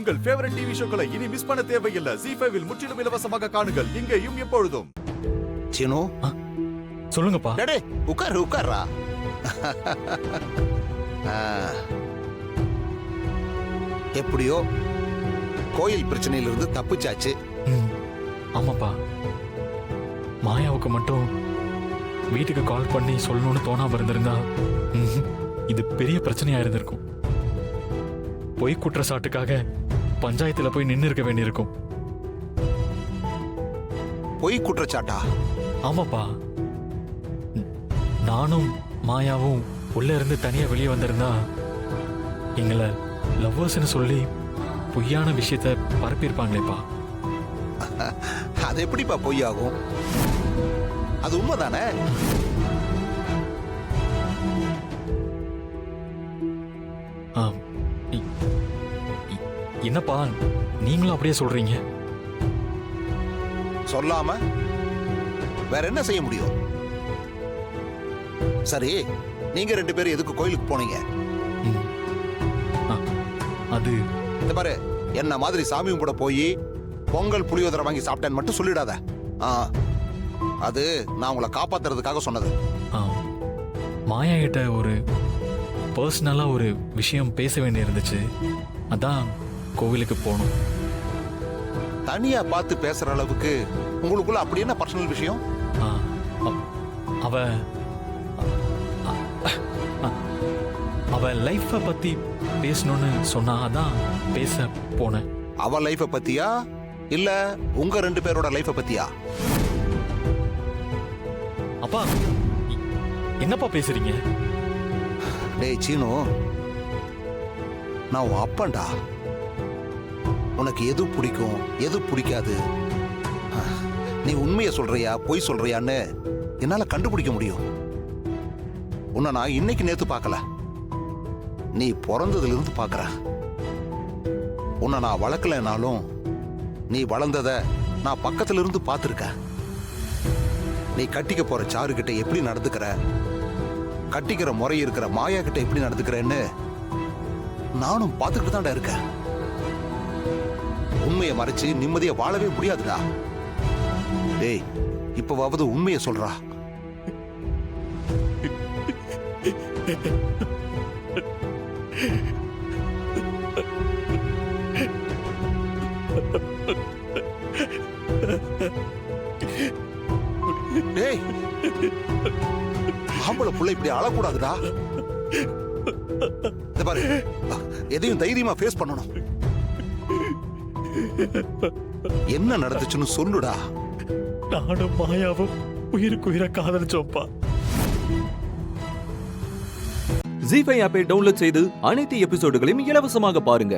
உங்கள் favourite TV ஷோக்களை இனி miss பண்ண தேவையில்லை. ZEE5 இல் முற்றிலும் இலவசமாக காணுங்கள். இங்கேயும் எப்பொழுதும். சீனு, சொல்லுங்கப்பா. டேடே உட்கார்றா. எப்படியோ கோயில் பிரச்சனையிலிருந்து தப்பிச்சாச்சு. ஆமாப்பா, மாயாவுக்கு மட்டும் வீட்டுக்கு கால் பண்ணி சொல்லணும்னு தோணாம இருந்திருந்தா இது பெரிய பிரச்சனையா இருந்திருக்கும். பொய் குற்றச்சாட்டுக்காக பஞ்சாயத்துல போய் நின்று இருக்க வேண்டியிருக்கும். பொய் குற்றச்சாட்டா? ஆமாப்பா, நானும் மாயாவும் உள்ள இருந்து தனியா வெளியே வந்திருந்தா எங்களை லவ்வர்ஸ்னு சொல்லி பொய்யான விஷயத்த பரப்பியிருப்பாங்களேப்பா. அது எப்படிப்பா பொய்யாகும்? அது உண்மைதானே? என்னப்பா நீங்களும் அப்படியே சொல்றீங்க? சொல்லாம வேற என்ன செய்ய முடியும்? சரி, நீங்க ரெண்டு பேரும் எதுக்கு கோயிலுக்கு போனீங்க? அது இந்த பாரு, என்ன மாதிரி சாமி கூட போய் பொங்கல் புளியோதரை வாங்கி சாப்பிட்டேன்னு மட்டும் சொல்லிடாத. அது நான் உங்களை காப்பாத்துறதுக்காக சொன்னது. மாயா கிட்ட ஒரு பர்சனலா ஒரு விஷயம் பேச வேண்டி இருந்துச்சு, அதான் கோவிலுக்கு போகணும். தனியா பார்த்து பேசுற அளவுக்கு உங்களுக்குள்ள அப்படி என்ன பர்சனல் விஷயம்? அவ அவ லைஃப பத்தி பேசணும்னு சொன்னா, அதான் பேச போனேன். அவ லைஃப பத்தியா இல்ல உங்க ரெண்டு பேரோட லைஃப பத்தியா? அப்பா என்னப்பா பேசுறீங்க? டேய் சீனு, நான் உன் அப்பன்டா. உனக்கு எது பிடிக்கும் எது பிடிக்காது, நீ உண்மையை சொல்றியா பொய் சொல்றியான்னு என்னால கண்டுபிடிக்க முடியும். உன்னை நான் இன்னைக்கு நேத்து பார்க்கல, நீ பிறந்ததுல இருந்து பார்க்கற. உன்னை நான் வளர்க்கலனாலும் நீ வளர்ந்தத நான் பக்கத்துல இருந்து பார்த்திருக்க. நீ கட்டிக்க போற சாரு கிட்ட எப்படி நடந்துக்கிற, கட்டிக்கிற முறை இருக்கிற மாயா கிட்ட எப்படி நடந்துக்கிறேன்னு நானும் பார்த்துக்கிட்டு தான்டா இருக்கேன். உண்மையை மறைச்சு நிம்மதியா வாழவே முடியாதுடா. டேய், இப்பவாவது உண்மையை சொல்றா. டேய், ஆம்பளை புள்ள இப்படி அழக்கூடாதுடா. இந்த பாரு, எதையும் தைரியமா ஃபேஸ் பண்ணணும். என்ன நடந்துச்சுன்னு சொல்லுடா. நானும் மாயாவும் உயிருக்கு உயிரை காதலிச்சோம்ப்பா. ZEE5 ஆப்பை டவுன்லோட் செய்து அனைத்து எபிசோடுகளையும் இலவசமாக பாருங்க.